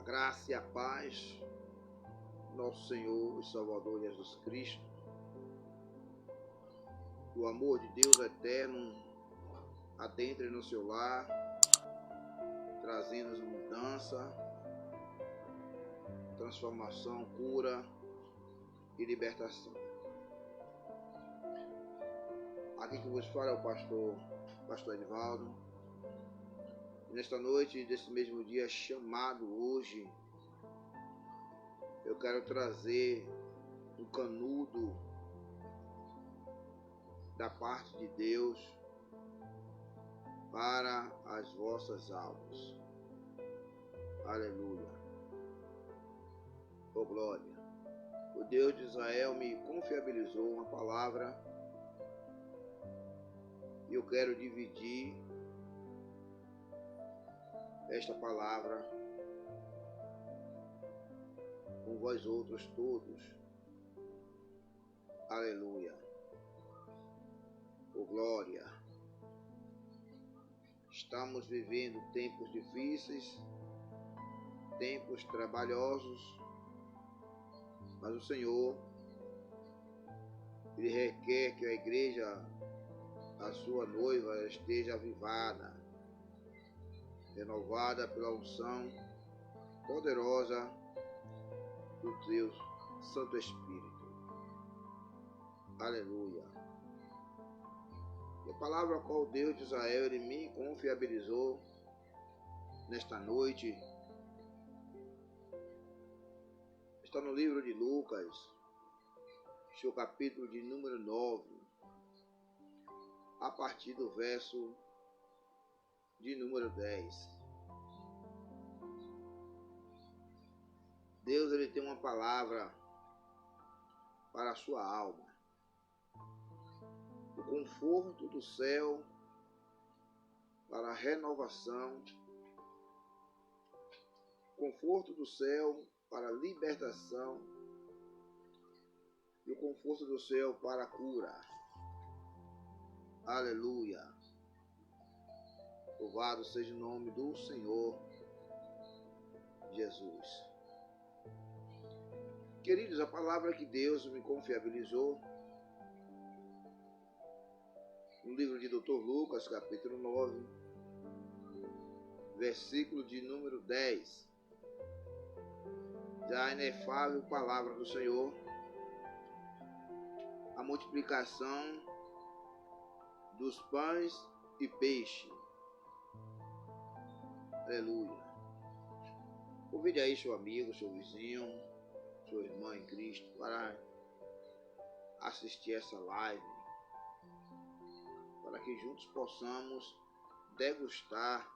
graça e a paz, nosso Senhor e Salvador Jesus Cristo, o amor de Deus eterno adentre no seu lar, trazendo mudança, transformação, cura e libertação. Aqui que vos fala é o pastor Edivaldo. Nesta noite desse mesmo dia chamado hoje, eu quero trazer um canudo da parte de Deus para as vossas almas. Aleluia. Oh glória. O Deus de Israel me confiabilizou uma palavra e eu quero dividir esta palavra com vós outros todos. Aleluia. Oh glória. Estamos vivendo tempos difíceis, tempos trabalhosos, mas o Senhor, Ele requer que a igreja, a sua noiva, esteja avivada, renovada pela unção poderosa do teu Santo Espírito. Aleluia. E a palavra a qual Deus de Israel Ele me confiabilizou nesta noite está no livro de Lucas, seu capítulo de número 9, a partir do verso de número 10. Deus ele tem uma palavra para a sua alma. O conforto do céu para a renovação. O conforto do céu para a libertação. E o conforto do céu para a cura. Aleluia. Louvado seja o nome do Senhor Jesus. Queridos, a palavra que Deus me confiabilizou no livro de Dr. Lucas, capítulo 9, versículo de número 10. Da inefável palavra do Senhor, a multiplicação dos pães e peixe. Aleluia. Convide aí seu amigo, seu vizinho, sua irmã em Cristo para assistir essa live, para que juntos possamos degustar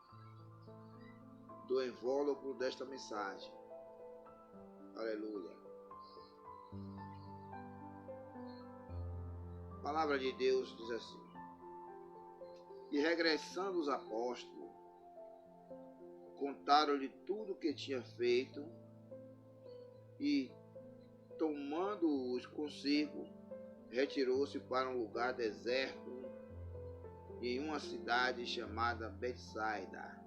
do invólucro desta mensagem. Aleluia. A palavra de Deus diz assim: e regressando os apóstolos, contaram-lhe tudo o que tinha feito e, tomando-os consigo, retirou-se para um lugar deserto em uma cidade chamada Betsaida.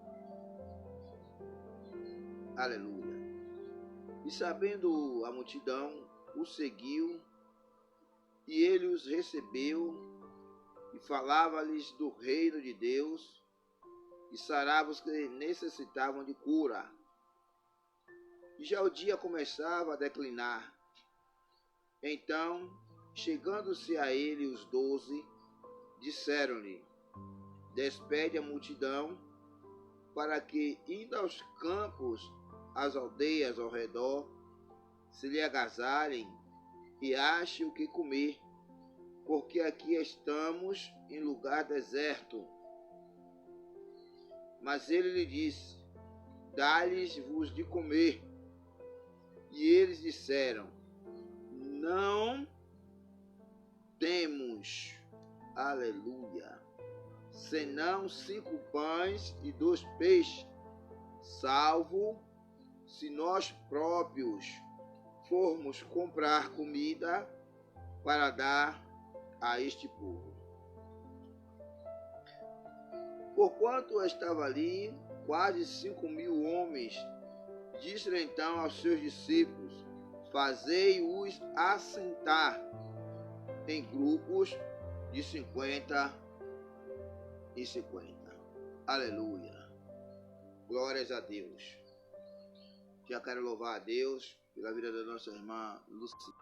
Aleluia. E sabendo a multidão, o seguiu, e ele os recebeu e falava-lhes do reino de Deus e sarava os que necessitavam de cura. E já o dia começava a declinar. Então, chegando-se a ele os 12, disseram-lhe: despede a multidão, para que, indo aos campos, às aldeias ao redor, se lhe agasalhem e achem o que comer, porque aqui estamos em lugar deserto. Mas ele lhe disse: dá-lhes-vos de comer. E eles disseram: não temos, aleluia, senão 5 pães e 2 peixes, salvo se nós próprios formos comprar comida para dar a este povo. Porquanto estava ali quase 5.000 homens Disse-lhe então aos seus discípulos: fazei-os assentar em grupos de 50 e 50. Aleluia. Glórias a Deus. Já quero louvar a Deus pela vida da nossa irmã Luci.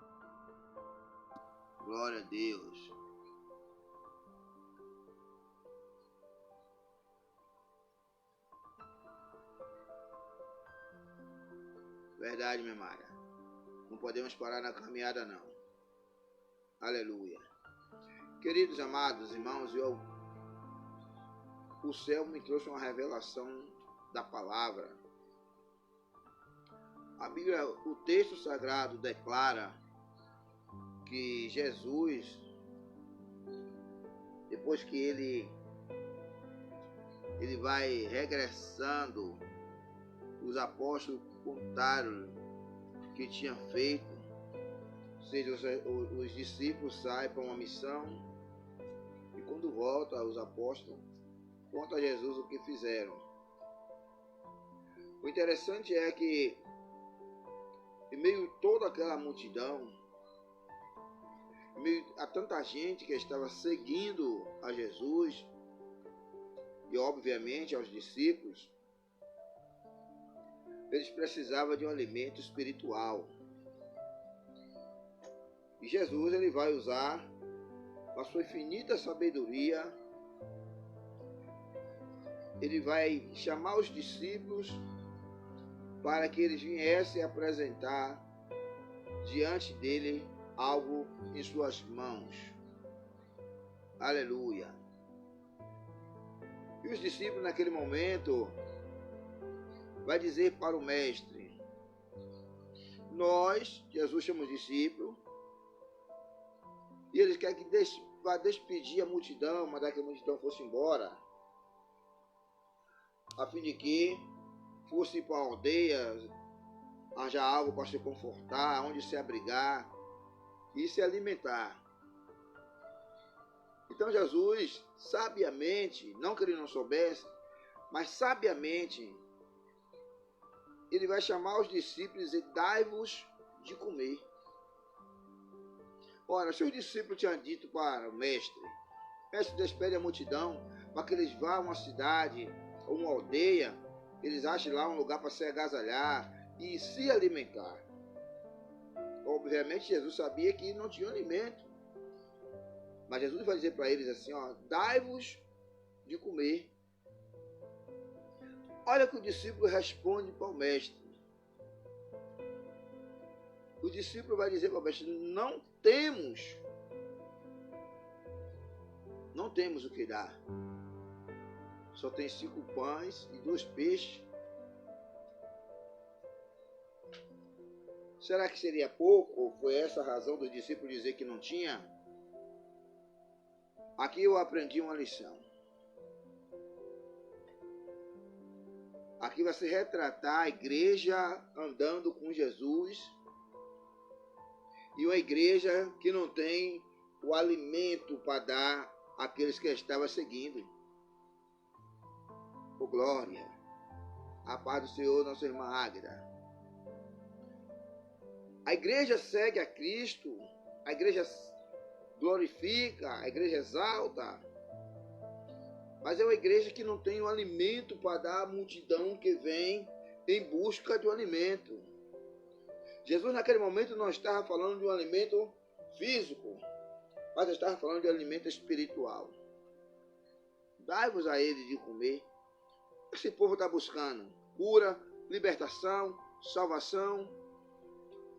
Glória a Deus. Verdade, minha amada. Não podemos parar na caminhada, não. Aleluia. Queridos amados irmãos, o céu me trouxe uma revelação da palavra. A Bíblia, o texto sagrado declara que Jesus, depois que ele vai regressando, os apóstolos contaram que tinha feito, ou seja, os discípulos saem para uma missão e quando voltam, os apóstolos contam a Jesus o que fizeram. O interessante é que em meio a toda aquela multidão, em meio a tanta gente que estava seguindo a Jesus e obviamente aos discípulos, eles precisavam de um alimento espiritual. E Jesus ele vai usar a sua infinita sabedoria, ele vai chamar os discípulos para que eles viessem apresentar diante dele algo em suas mãos. Aleluia. E os discípulos naquele momento vai dizer para o mestre: nós, Jesus chama os discípulos, e eles querem que vá despedir a multidão, mandar que a multidão fosse embora, a fim de que fosse para a aldeia, arranjar algo para se confortar, onde se abrigar e se alimentar. Então Jesus, sabiamente, não que ele não soubesse, mas sabiamente, ele vai chamar os discípulos e dai-vos de comer. Ora, se os discípulos tinham dito para o mestre, despede a multidão, para que eles vá a uma cidade ou uma aldeia, eles achem lá um lugar para se agasalhar e se alimentar. Obviamente Jesus sabia que não tinha alimento. Mas Jesus vai dizer para eles assim, dai-vos de comer. Olha que o discípulo responde para o mestre. O discípulo vai dizer para o mestre: não temos o que dar. Só tem 5 pães e 2 peixes. Será que seria pouco? Ou foi essa a razão dos discípulos dizer que não tinha? Aqui eu aprendi uma lição. Aqui vai se retratar a igreja andando com Jesus e uma igreja que não tem o alimento para dar àqueles que estavam seguindo. Oh, glória! A paz do Senhor, nossa irmã Águeda. A igreja segue a Cristo, a igreja glorifica, a igreja exalta, mas é uma igreja que não tem o alimento para dar à multidão que vem em busca de um alimento. Jesus naquele momento não estava falando de um alimento físico, mas estava falando de um alimento espiritual. Dai-vos a ele de comer. Esse povo está buscando cura, libertação, salvação,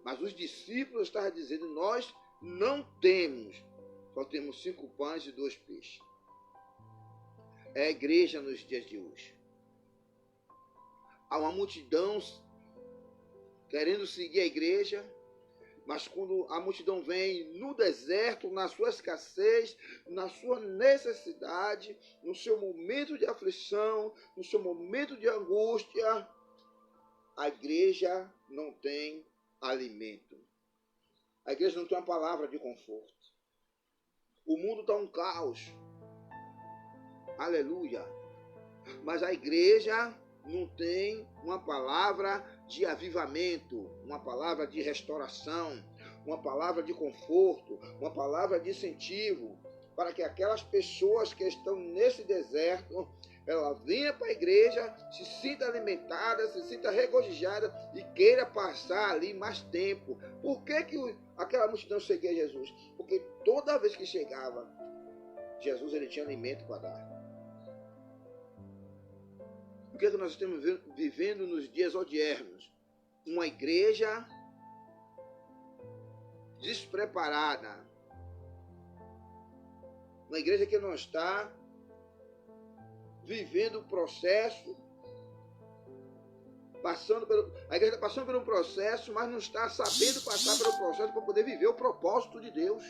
mas os discípulos estavam dizendo: nós não temos, só temos 5 pães e 2 peixes. É a igreja nos dias de hoje. Há uma multidão querendo seguir a igreja, mas quando a multidão vem no deserto, na sua escassez, na sua necessidade, no seu momento de aflição, no seu momento de angústia, a igreja não tem alimento. A igreja não tem uma palavra de conforto. O mundo está um caos. Aleluia. Mas a igreja não tem uma palavra de avivamento, uma palavra de restauração, uma palavra de conforto, uma palavra de incentivo, para que aquelas pessoas que estão nesse deserto, ela venha para a igreja, se sinta alimentada, se sinta regozijada e queira passar ali mais tempo. Por que aquela multidão seguia Jesus? Porque toda vez que chegava, Jesus ele tinha alimento para dar. O que nós estamos vivendo nos dias odiernos? Uma igreja despreparada. Uma igreja que não está vivendo o processo, a igreja está passando por um processo, mas não está sabendo passar pelo processo para poder viver o propósito de Deus.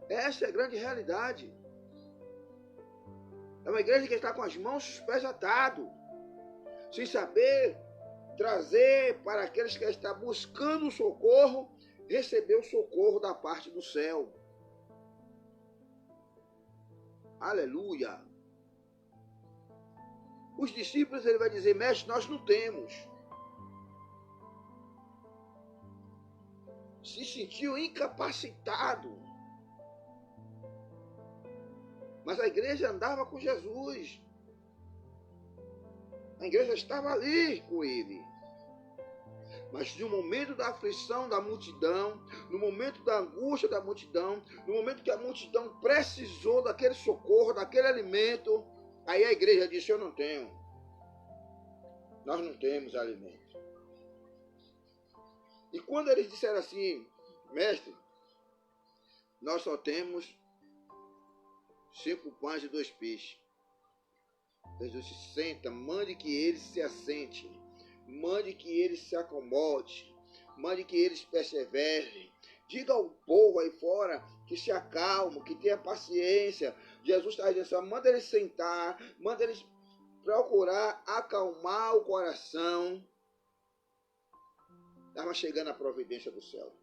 Essa é a grande realidade. É uma igreja que está com as mãos e os pés atados, sem saber trazer para aqueles que estão buscando o socorro, receber o socorro da parte do céu. Aleluia. Os discípulos, ele vai dizer, mestre, nós não temos. Se sentiu incapacitado. Mas a igreja andava com Jesus. A igreja estava ali com ele. Mas no momento da aflição da multidão, no momento da angústia da multidão, no momento que a multidão precisou daquele socorro, daquele alimento, aí a igreja disse, eu não tenho. Nós não temos alimento. E quando eles disseram assim, mestre, nós só temos 5 pães e 2 peixes. Jesus se senta, mande que eles se assentem, mande que eles se acomodem, mande que eles perseverem. Diga ao povo aí fora que se acalme, que tenha paciência. Jesus está dizendo assim, manda eles sentar, manda eles procurar acalmar o coração. Estava chegando a providência do céu.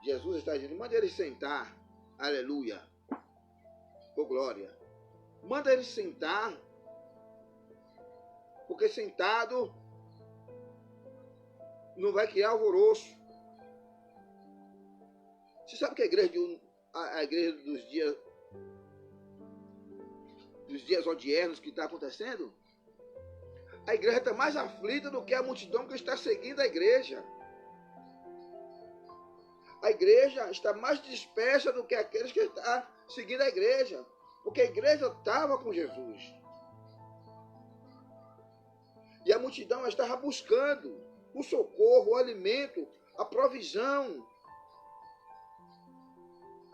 Jesus está dizendo, manda eles sentar. Aleluia. Oh, glória. Manda eles sentar. Porque sentado não vai criar alvoroço. Você sabe que a igreja dos dias odiernos que está acontecendo? A igreja está mais aflita do que a multidão que está seguindo a igreja. A igreja está mais dispersa do que aqueles que estão seguindo a igreja. Porque a igreja estava com Jesus. E a multidão estava buscando o socorro, o alimento, a provisão.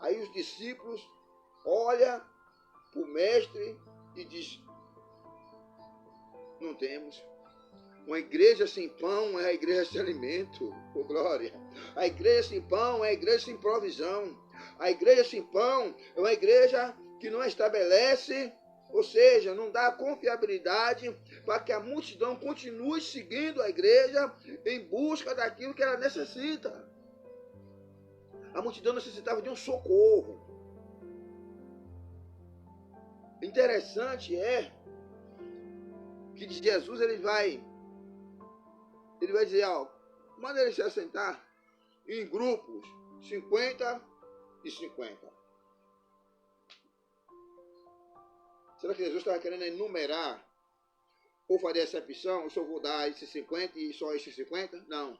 Aí os discípulos olham para o mestre e dizem, não temos. Uma igreja sem pão é a igreja sem alimento. Oh, glória. A igreja sem pão é a igreja sem provisão. A igreja sem pão é uma igreja que não estabelece, ou seja, não dá confiabilidade para que a multidão continue seguindo a igreja em busca daquilo que ela necessita. A multidão necessitava de um socorro. Interessante é que Jesus ele vai dizer, ó, manda eles se assentar em grupos 50 e 50. Será que Jesus estava querendo enumerar ou fazer exceção? Eu só vou dar esses 50 e só esses 50? Não.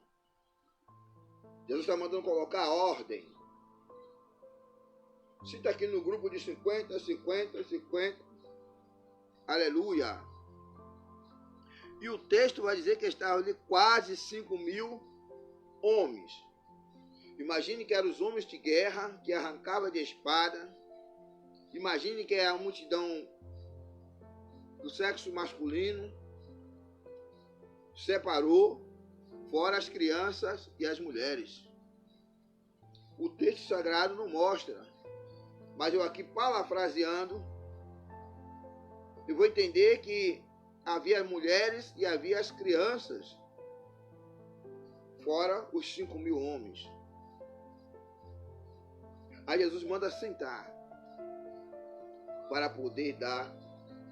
Jesus está mandando colocar a ordem. Se está aqui no grupo de 50, 50, 50. Aleluia. E o texto vai dizer que estavam ali quase 5.000 homens. Imagine que eram os homens de guerra que arrancavam de espada. Imagine que é a multidão do sexo masculino. Separou, fora as crianças e as mulheres. O texto sagrado não mostra. Mas eu aqui parafraseando, eu vou entender que havia mulheres e havia as crianças, fora os 5.000 homens. Aí Jesus manda sentar para poder dar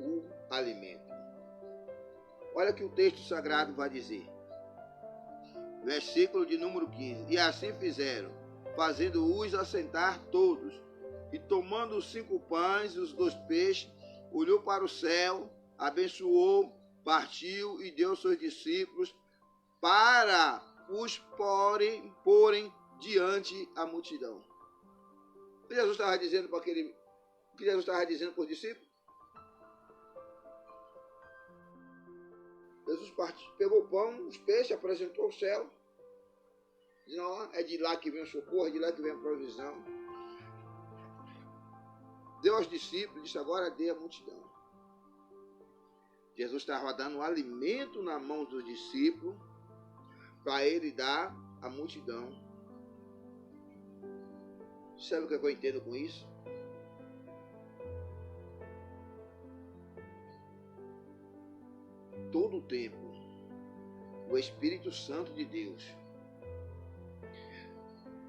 o alimento. Olha o que o texto sagrado vai dizer. Versículo de número 15. E assim fizeram, fazendo-os assentar todos. E tomando os 5 pães e os 2 peixes, olhou para o céu, abençoou, partiu e deu aos seus discípulos para os porem diante a multidão. O que Jesus estava dizendo para aquele, o que Jesus estava dizendo para os discípulos? Jesus pegou o pão, os peixes, apresentou ao céu. Disse, não, é de lá que vem o socorro, é de lá que vem a provisão. Deu aos discípulos, disse, agora dê à multidão. Jesus estava dando alimento na mão dos discípulos para ele dar à multidão. Sabe o que eu entendo com isso? Todo o tempo, o Espírito Santo de Deus,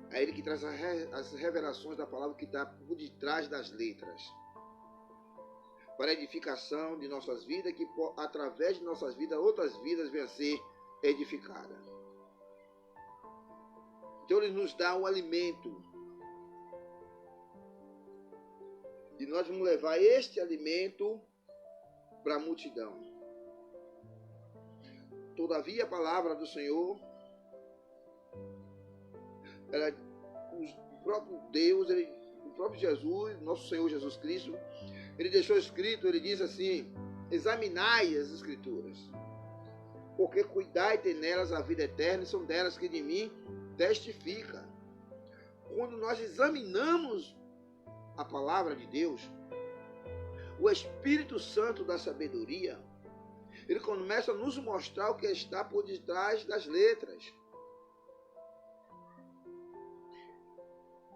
é Ele que traz as revelações da palavra que está por detrás das letras, para a edificação de nossas vidas, que através de nossas vidas, outras vidas venham a ser edificadas. Então Ele nos dá o alimento. E nós vamos levar este alimento para a multidão. Todavia a palavra do Senhor, o próprio Deus, o próprio Jesus, nosso Senhor Jesus Cristo, Ele deixou escrito, Ele diz assim, examinai as Escrituras, porque cuidai de nelas a vida eterna, e são delas que de mim testifica. Quando nós examinamos a palavra de Deus, o Espírito Santo da sabedoria, ele começa a nos mostrar o que está por detrás das letras.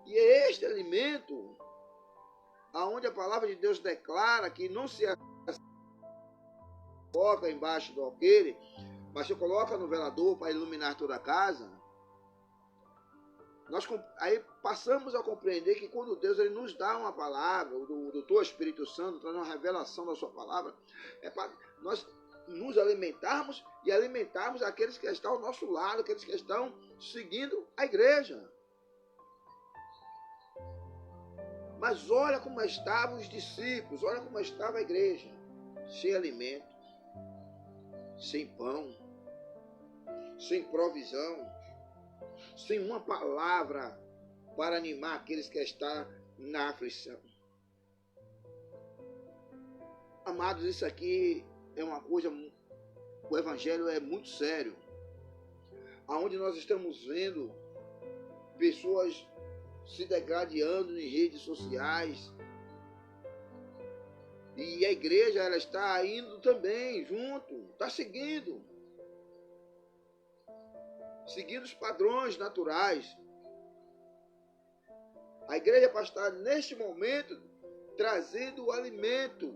E é este alimento, aonde a palavra de Deus declara que não se coloca embaixo do alqueire, mas se coloca no velador para iluminar toda a casa. Nós aí passamos a compreender que quando Deus ele nos dá uma palavra, o doutor Espírito Santo traz uma revelação da sua palavra, é para nós nos alimentarmos e alimentarmos aqueles que estão ao nosso lado, aqueles que estão seguindo a igreja. Mas olha como estavam os discípulos, olha como estava a igreja, sem alimento, sem pão, sem provisão, sem uma palavra para animar aqueles que estão na aflição. Amados, isso aqui é uma coisa, o evangelho é muito sério, aonde nós estamos vendo pessoas se degradando em redes sociais, e a igreja ela está indo também junto, está seguindo os padrões naturais. A igreja para estar neste momento trazendo o alimento,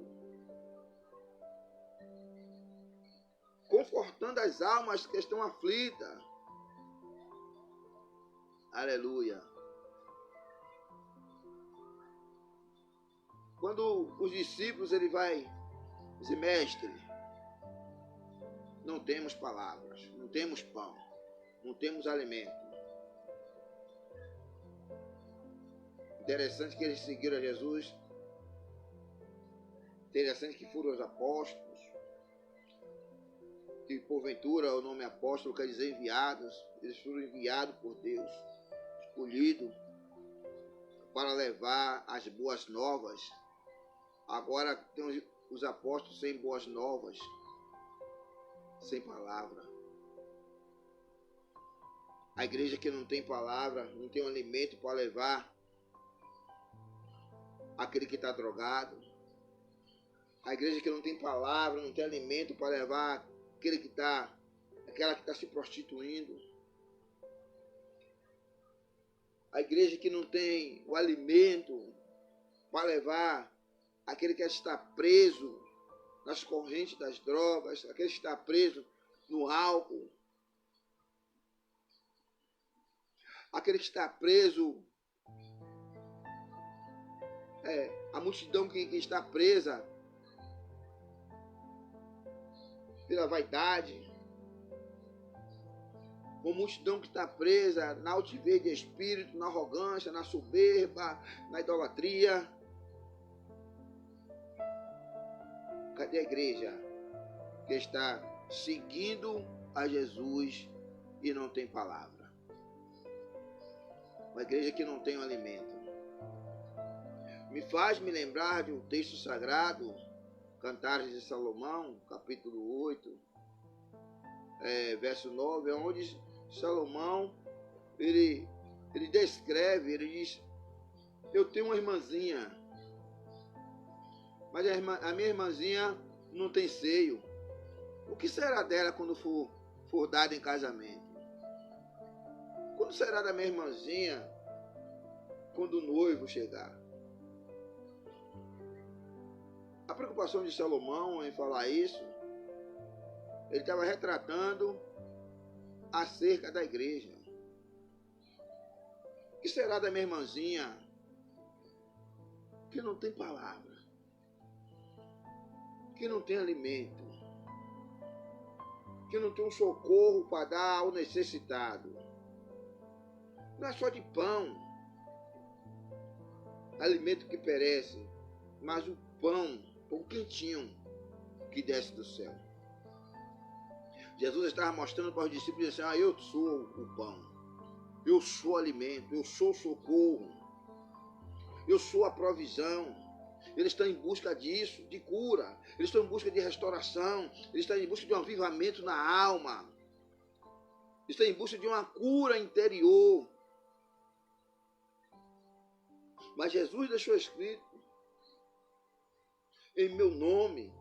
confortando as almas que estão aflitas. Aleluia. Quando os discípulos ele vai dizer, mestre, não temos palavras, não temos pão, não temos alimento. Interessante que eles seguiram a Jesus. Interessante que foram os apóstolos, que porventura o nome apóstolo quer dizer enviados. Eles foram enviados por Deus, escolhidos para levar as boas novas. Agora tem os apóstolos sem boas novas, sem palavra. A igreja que não tem palavra, não tem um alimento para levar aquele que está drogado. A igreja que não tem palavra, não tem alimento para levar aquela que está se prostituindo. A igreja que não tem o alimento para levar aquele que está preso nas correntes das drogas, aquele que está preso no álcool, aquele que está preso, a multidão que está presa pela vaidade. Uma multidão que está presa na altivez de espírito, na arrogância, na soberba, na idolatria. Cadê a igreja que está seguindo a Jesus e não tem palavra? Uma igreja que não tem um alimento. Me faz me lembrar de um texto sagrado, Cantares de Salomão, capítulo 8, verso 9, onde Salomão, ele descreve, ele diz: eu tenho uma irmãzinha, mas a minha irmãzinha não tem seio. O que será dela quando for dada em casamento? Quando será da minha irmãzinha quando o noivo chegar? A preocupação de Salomão em falar isso, ele estava retratando acerca da igreja. O que será da minha irmãzinha que não tem palavra, que não tem alimento, que não tem um socorro para dar ao necessitado? Não é só de pão, alimento que perece, mas o pão quentinho que desce do céu. Jesus estava mostrando para os discípulos assim: eu sou o pão, eu sou o alimento, eu sou o socorro, eu sou a provisão. Eles estão em busca disso, de cura, eles estão em busca de restauração, eles estão em busca de um avivamento na alma, eles estão em busca de uma cura interior. Mas Jesus deixou escrito: em meu nome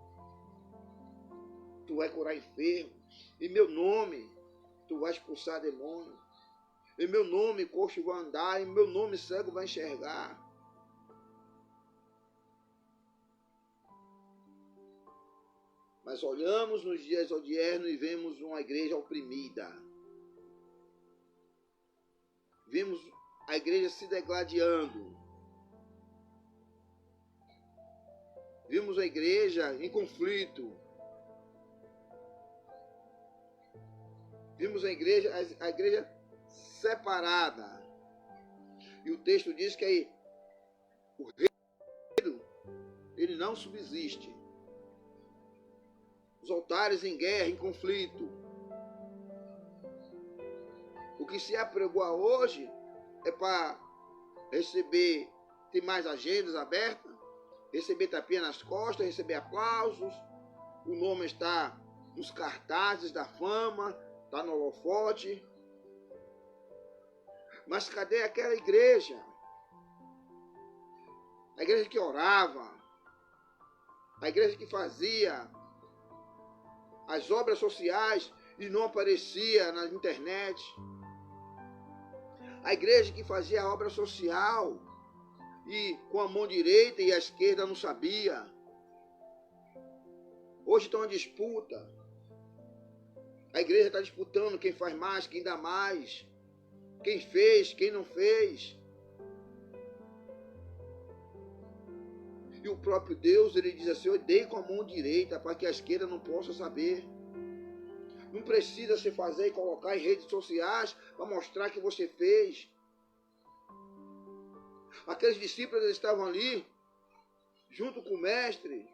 tu vai curar enfermo, em meu nome tu vai expulsar demônio, em meu nome coxo vai andar, em meu nome cego vai enxergar. Mas olhamos nos dias odiernos e vemos uma igreja oprimida. Vemos a igreja se degladiando. Vimos a igreja em conflito. Vimos a igreja separada. E o texto diz que aí o reino, ele não subsiste. Os altares em guerra, em conflito. O que se apregoa hoje é para receber, ter mais agendas abertas, receber tapinha nas costas, receber aplausos. O nome está nos cartazes da fama, está no holofote. Mas cadê aquela igreja? A igreja que orava, a igreja que fazia as obras sociais e não aparecia na internet. A igreja que fazia a obra social e com a mão direita e a esquerda não sabia. Hoje está uma disputa. A igreja está disputando quem faz mais, quem dá mais, quem fez, quem não fez. E o próprio Deus, ele diz assim: eu dei com a mão direita para que a esquerda não possa saber. Não precisa se fazer e colocar em redes sociais para mostrar que você fez. Aqueles discípulos estavam ali, junto com o mestre,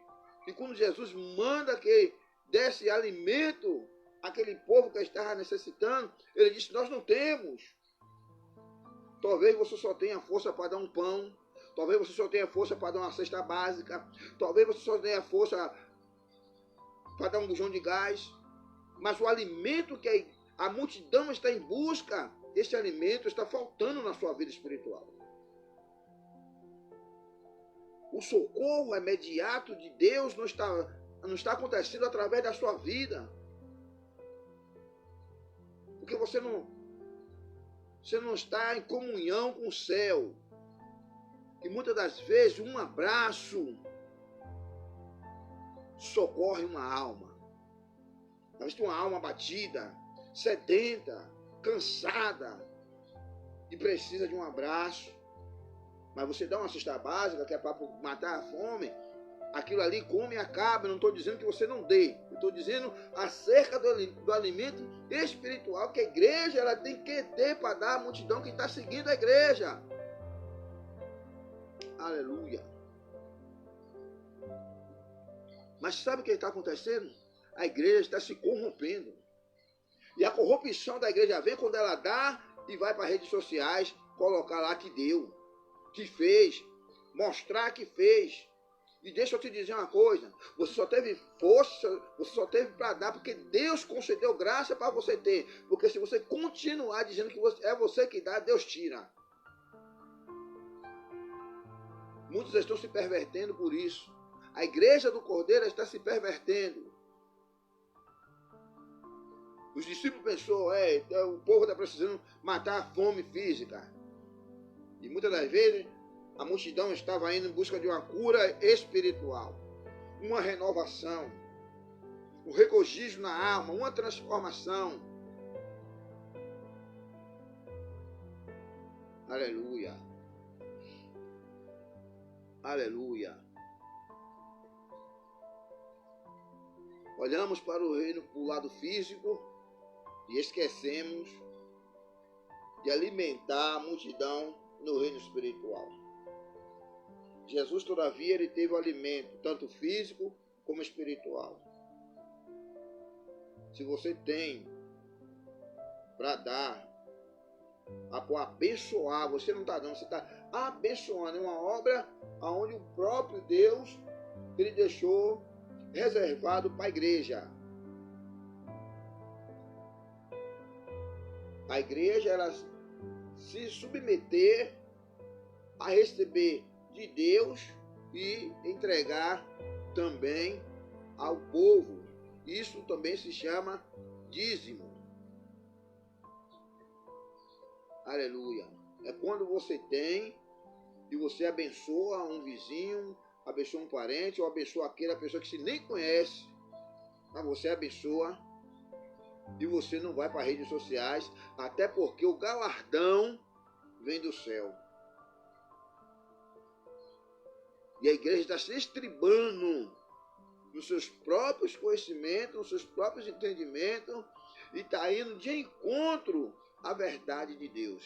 e quando Jesus manda que desse alimento àquele povo que estava necessitando, ele disse: nós não temos. Talvez você só tenha força para dar um pão, talvez você só tenha força para dar uma cesta básica, talvez você só tenha força para dar um bujão de gás, mas o alimento que a multidão está em busca, esse alimento está faltando na sua vida espiritual. O socorro imediato de Deus não está acontecendo através da sua vida. Porque você não está em comunhão com o céu. E muitas das vezes um abraço socorre uma alma. Às vezes uma alma abatida, sedenta, cansada e precisa de um abraço. Mas você dá uma cesta básica que é para matar a fome, aquilo ali, come e acaba. Eu não estou dizendo que você não dê. Eu estou dizendo acerca do alimento espiritual que a igreja ela tem que ter para dar à multidão que está seguindo a igreja. Aleluia. Mas sabe o que está acontecendo? A igreja está se corrompendo. E a corrupção da igreja vem quando ela dá e vai para redes sociais colocar lá que deu, que fez, mostrar que fez. E deixa eu te dizer uma coisa, você só teve força, você só teve para dar porque Deus concedeu graça para você ter. Porque se você continuar dizendo que é você que dá, Deus tira. Muitos estão se pervertendo por isso. A igreja do Cordeiro está se pervertendo. Os discípulos pensou, o povo está precisando matar a fome física. E muitas das vezes a multidão estava indo em busca de uma cura espiritual, uma renovação, um regozijo na alma, uma transformação. Aleluia. Aleluia. Olhamos para o reino do lado físico e esquecemos de alimentar a multidão no reino espiritual. Jesus, todavia, ele teve o alimento, tanto físico como espiritual. Se você tem para dar, para abençoar, você não está dando, você está abençoando. É uma obra onde o próprio Deus, ele deixou reservado para a igreja. A igreja, ela se submeter a receber de Deus e entregar também ao povo. Isso também se chama dízimo. Aleluia. É quando você tem e você abençoa um vizinho, abençoa um parente, ou abençoa aquela pessoa que você nem conhece, mas você abençoa e você não vai para as redes sociais, até porque o galardão vem do céu. E a igreja está se estribando nos seus próprios conhecimentos, nos seus próprios entendimentos, e está indo de encontro à verdade de Deus.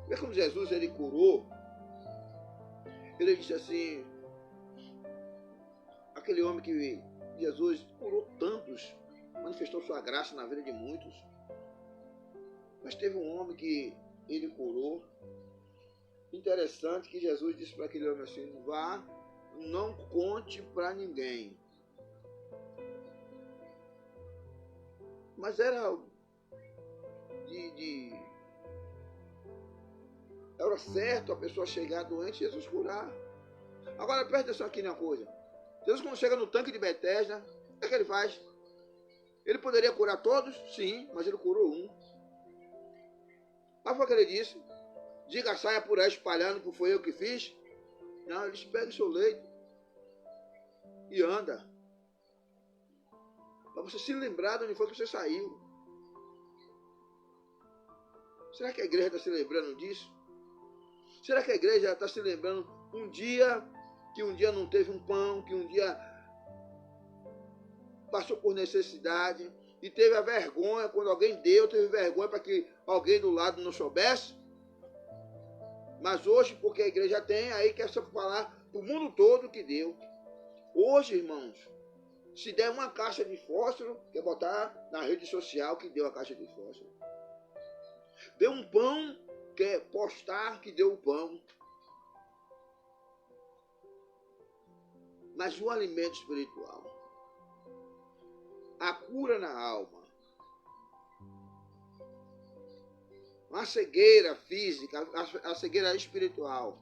Vê como Jesus ele curou. Ele disse assim, aquele homem que Jesus curou tantos, manifestou sua graça na vida de muitos. Mas teve um homem que ele curou. Interessante que Jesus disse para aquele homem assim, vá, não conte para ninguém. Mas era era certo a pessoa chegar doente e Jesus curar. Agora presta atenção aqui numa coisa. Jesus quando chega no tanque de Betesda, o que é que ele faz? Ele poderia curar todos? Sim, mas ele curou um. Mas foi o que ele disse? Diga, saia por aí espalhando que foi eu que fiz. Não, ele disse, pega o seu leito e anda. Para você se lembrar de onde foi que você saiu. Será que a igreja está se lembrando disso? Será que a igreja está se lembrando que um dia não teve um pão, que um dia passou por necessidade e teve a vergonha, quando alguém deu, teve vergonha para que alguém do lado não soubesse? Mas hoje, porque a igreja tem, aí quer só falar para o mundo todo que deu. Hoje, irmãos, se der uma caixa de fósforo, quer botar na rede social que deu a caixa de fósforo. Deu um pão, quer postar que deu o pão. Mas o alimento espiritual, a cura na alma, a cegueira física, a cegueira espiritual.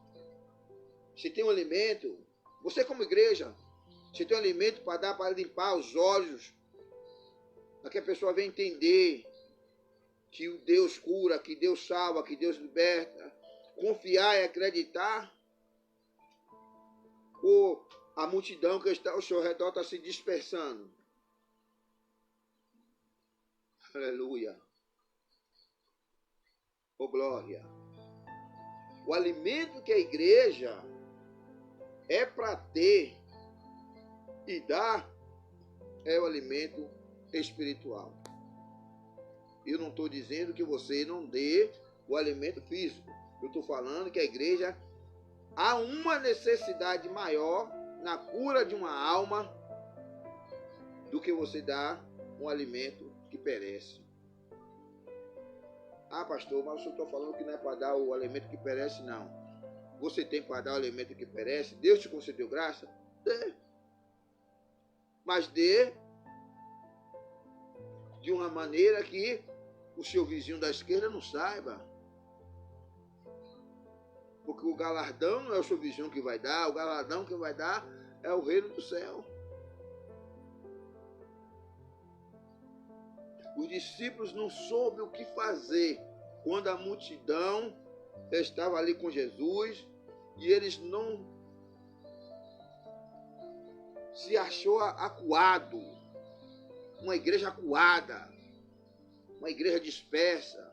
Se tem um alimento, você como igreja, se tem um alimento para dar, para limpar os olhos, para que a pessoa venha entender que Deus cura, que Deus salva, que Deus liberta, confiar e acreditar, ou a multidão que está ao seu redor está se dispersando. Aleluia. Oh glória. O alimento que a igreja é para ter e dar é o alimento espiritual. Eu não estou dizendo que você não dê o alimento físico. Eu estou falando que a igreja há uma necessidade maior na cura de uma alma do que você dar um alimento que perece. Ah, pastor, mas eu estou falando que não é para dar o alimento que perece, não. Você tem para dar o alimento que perece? Deus te concedeu graça? Dê. Mas dê de uma maneira que o seu vizinho da esquerda não saiba. Porque o galardão não é o seu vizinho que vai dar, o galardão que vai dar é o reino do céu. Os discípulos não soube o que fazer quando a multidão estava ali com Jesus e eles não se achou acuado, uma igreja acuada, uma igreja dispersa,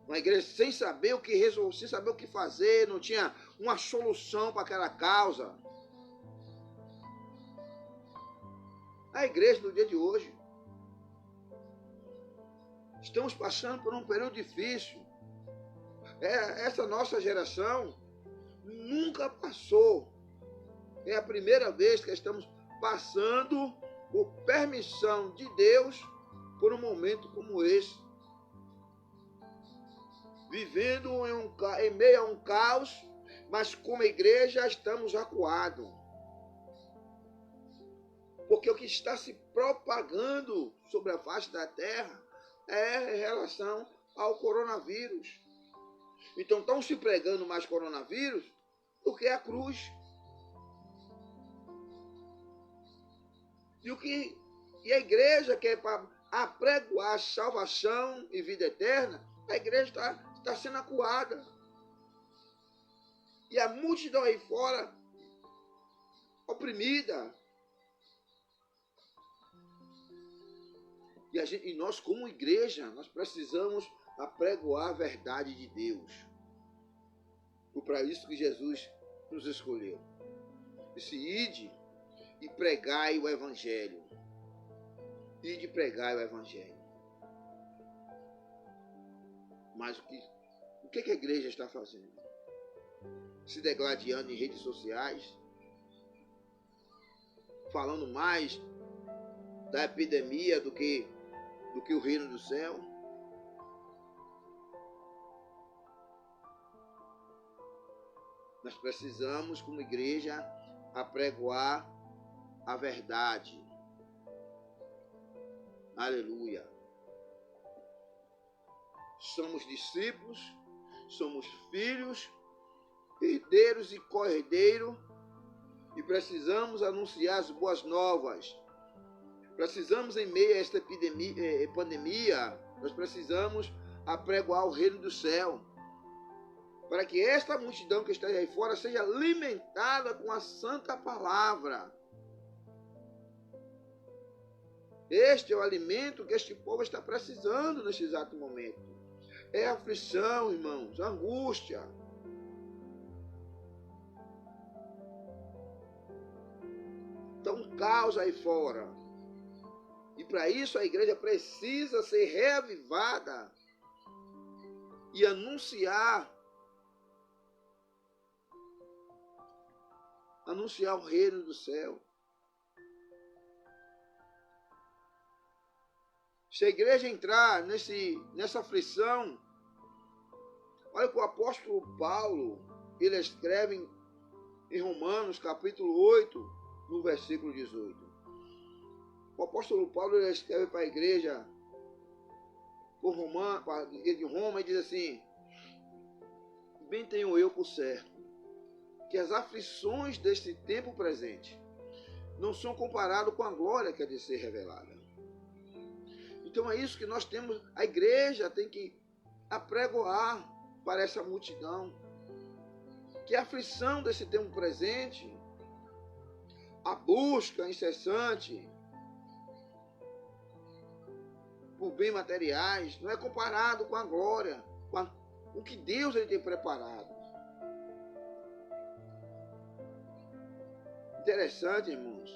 uma igreja sem saber o que resolver, sem saber o que fazer, não tinha uma solução para aquela causa. A igreja do dia de hoje, estamos passando por um período difícil. Essa nossa geração nunca passou. É a primeira vez que estamos passando, por permissão de Deus, por um momento como esse. Vivendo em meio a um caos, mas como igreja estamos acuados. Porque o que está se propagando sobre a face da terra é em relação ao coronavírus. Então estão se pregando mais coronavírus do que a cruz. E a igreja que é para apregoar salvação e vida eterna, a igreja está sendo acuada. E a multidão aí fora, oprimida. E nós, como igreja, nós precisamos apregoar a verdade de Deus. Foi para isso que Jesus nos escolheu. Disse: ide e pregai o evangelho. Ide e pregai o evangelho. Mas o que a igreja está fazendo? Se degladiando em redes sociais, falando mais da epidemia do que o reino do céu. Nós precisamos, como igreja, apregoar a verdade. Aleluia. Somos discípulos, somos filhos, herdeiros e co-herdeiros, e precisamos anunciar as boas novas. Precisamos, em meio a esta pandemia, nós precisamos apregoar o reino do céu, para que esta multidão que está aí fora seja alimentada com a santa palavra. Este é o alimento que este povo está precisando neste exato momento. É aflição, irmãos, angústia. Então, um caos aí fora. E para isso a igreja precisa ser reavivada e anunciar o reino do céu. Se a igreja entrar nessa aflição, olha que o apóstolo Paulo, ele escreve em Romanos capítulo 8, no versículo 18. O apóstolo Paulo, ele escreve para a igreja de Roma, e diz assim: bem tenho eu por certo que as aflições deste tempo presente não são comparadas com a glória que há de ser revelada. Então é isso que nós temos, a igreja tem que apregoar para essa multidão, que a aflição desse tempo presente, a busca incessante por bens materiais, não é comparado com a glória, com o que Deus ele tem preparado. Interessante, irmãos,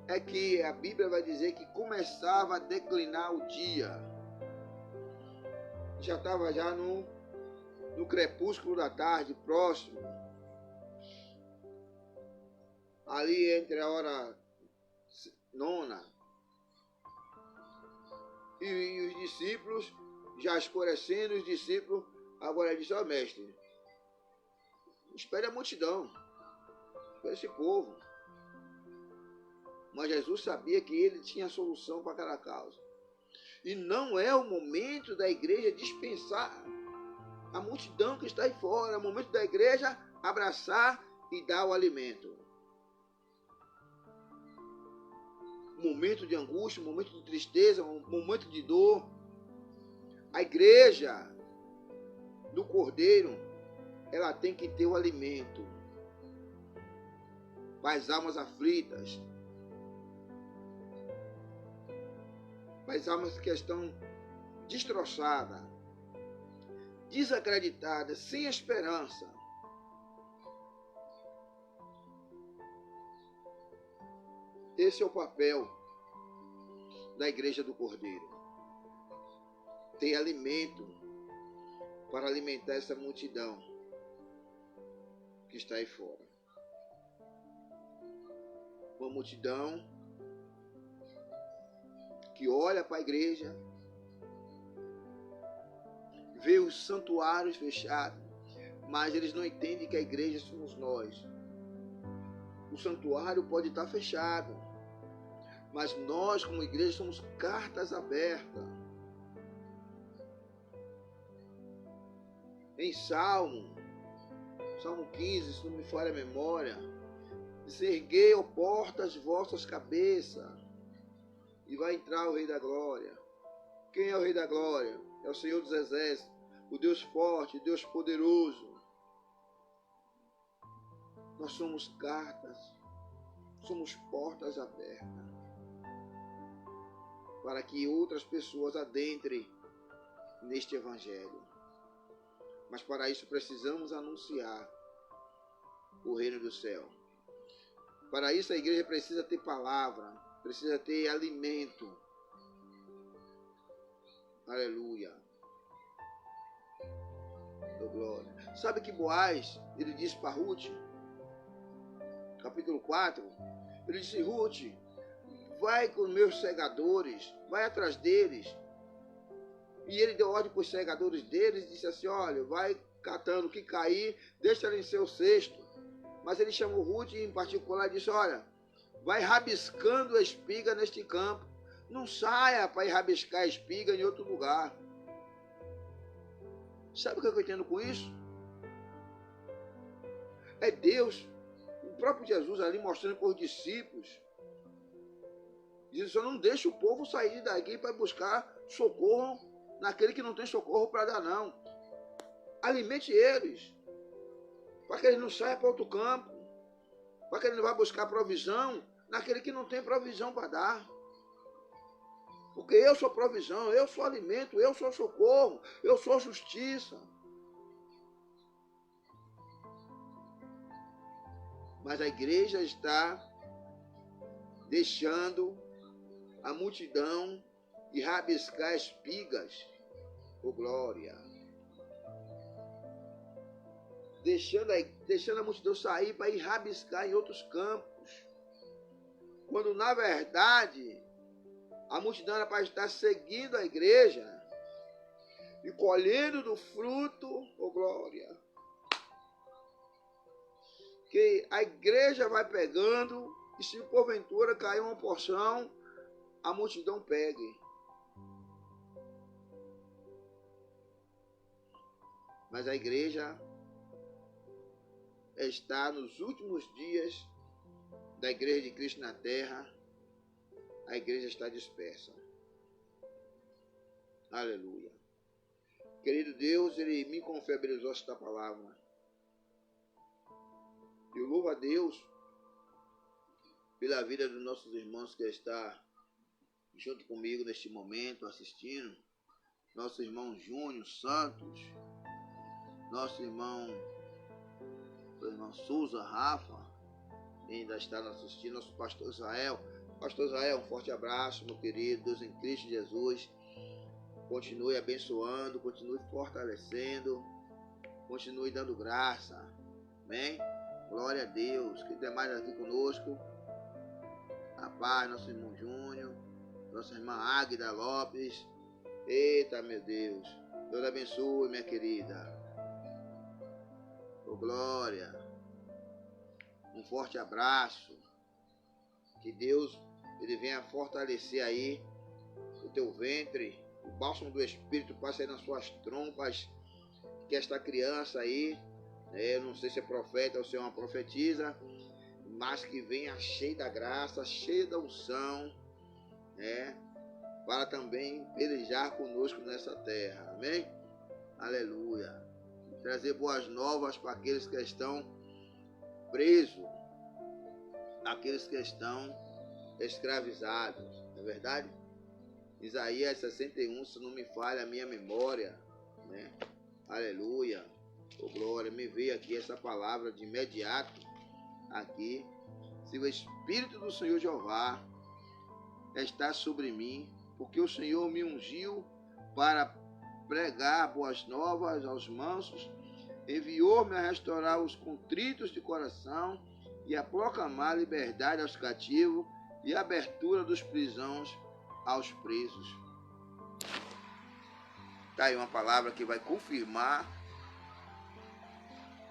é que a Bíblia vai dizer que começava a declinar o dia. Já estava já no crepúsculo da tarde, próximo. Ali entre a hora 9 e os discípulos, já escurecendo, os discípulos, agora ele disse: ó mestre, espere a multidão, espere esse povo. Mas Jesus sabia que ele tinha a solução para aquela causa. E não é o momento da igreja dispensar a multidão que está aí fora. É o momento da igreja abraçar e dar o alimento. Momento de angústia, momento de tristeza, momento de dor. A igreja do Cordeiro, ela tem que ter o alimento para as almas aflitas, para as almas que estão destroçadas, desacreditadas, sem esperança. Esse é o papel da igreja do Cordeiro. Ter alimento para alimentar essa multidão que está aí fora. Uma multidão que olha para a igreja, vê os santuários fechados, mas eles não entendem que a igreja somos nós. O santuário pode estar fechado, mas nós, como igreja, somos cartas abertas. Em Salmo 15, se não me falha a memória, diz: erguei, ó portas, vossas cabeças, e vai entrar o Rei da Glória. Quem é o Rei da Glória? É o Senhor dos Exércitos, o Deus forte, o Deus poderoso. Nós somos cartas, somos portas abertas, para que outras pessoas adentrem neste Evangelho. Mas para isso precisamos anunciar o reino do céu. Para isso a igreja precisa ter palavra, precisa ter alimento. Aleluia. Oh, glória. Sabe que Boaz, ele disse para Ruth, capítulo 4, ele disse: Ruth, vai com os meus segadores, vai atrás deles. E ele deu ordem para os segadores deles e disse assim: olha, vai catando o que cair, deixa ele em seu cesto. Mas ele chamou Ruth em particular e disse: olha, vai rabiscando a espiga neste campo. Não saia para ir rabiscar a espiga em outro lugar. Sabe o que eu entendo com isso? É Deus, o próprio Jesus ali mostrando para os discípulos. Diz: só não deixa o povo sair daqui para buscar socorro naquele que não tem socorro para dar, não. Alimente eles, para que eles não saiam para outro campo, para que ele não vá buscar provisão naquele que não tem provisão para dar. Porque eu sou provisão, eu sou alimento, eu sou socorro, eu sou justiça. Mas a igreja está deixando a multidão de rabiscar espigas, oh glória. Deixando a multidão sair para ir rabiscar em outros campos. Quando na verdade a multidão era para estar seguindo a igreja e colhendo do fruto, oh glória. Que a igreja vai pegando, e se porventura cair uma porção, a multidão pegue. Mas a igreja está nos últimos dias da igreja de Cristo na terra. A igreja está dispersa. Aleluia. Querido Deus, Ele me confiabilizou esta palavra. Eu louvo a Deus pela vida dos nossos irmãos que está junto comigo neste momento, assistindo. Nosso irmão Júnior Santos, nosso irmão Souza Rafa, ainda está nos assistindo, nosso pastor Israel. Pastor Israel, um forte abraço, meu querido. Deus em Cristo Jesus continue abençoando, continue fortalecendo, continue dando graça. Amém? Glória a Deus. Quem tem mais aqui conosco? A paz, nosso irmão Júnior, nossa irmã Águida Lopes. Eita, meu Deus. Deus abençoe, minha querida. Oh, glória. Um forte abraço. Que Deus ele venha fortalecer aí o teu ventre. O bálsamo do Espírito passe aí nas suas trompas. Que esta criança aí, eu não sei se é profeta ou se é uma profetisa, mas que venha cheia da graça, cheia da unção, para também pelejar conosco nessa terra. Amém? Aleluia. Trazer boas novas para aqueles que estão presos, aqueles que estão escravizados. Não é verdade? Isaías 61, se não me falha a minha memória, né? Aleluia. Oh, glória. Me veio aqui essa palavra de imediato aqui. Se o Espírito do Senhor Jeová está sobre mim, porque o Senhor me ungiu para pregar boas novas aos mansos, enviou-me a restaurar os contritos de coração e a proclamar liberdade aos cativos e abertura dos prisões aos presos. Está aí uma palavra que vai confirmar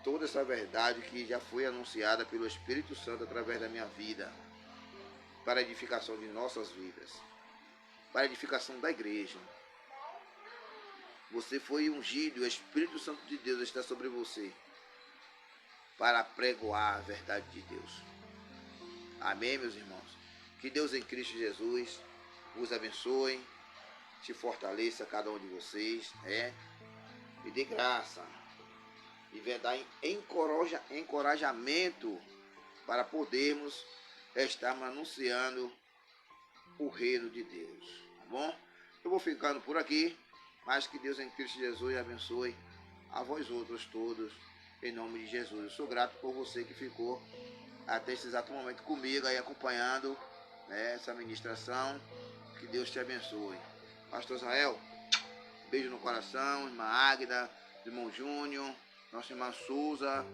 toda essa verdade que já foi anunciada pelo Espírito Santo através da minha vida, para a edificação de nossas vidas, para a edificação da igreja. Você foi ungido, o Espírito Santo de Deus está sobre você para pregoar a verdade de Deus. Amém, meus irmãos? Que Deus em Cristo Jesus vos abençoe, te fortaleça cada um de vocês, e dê graça, e venha dar encorajamento para podermos estarmos anunciando o reino de Deus, tá bom? Eu vou ficando por aqui, mas que Deus em Cristo Jesus abençoe a vós outros todos, em nome de Jesus. Eu sou grato por você que ficou até esse exato momento comigo aí acompanhando, essa ministração. Que Deus te abençoe. Pastor Israel, beijo no coração, irmã Águida, irmão Júnior, nossa irmã Souza,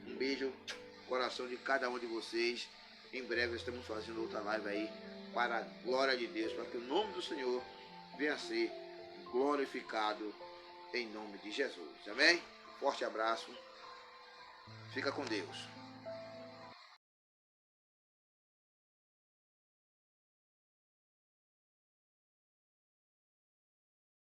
um beijo no coração de cada um de vocês. Em breve estamos fazendo outra live aí para a glória de Deus, para que o nome do Senhor venha a ser glorificado em nome de Jesus. Amém? Forte abraço. Fica com Deus.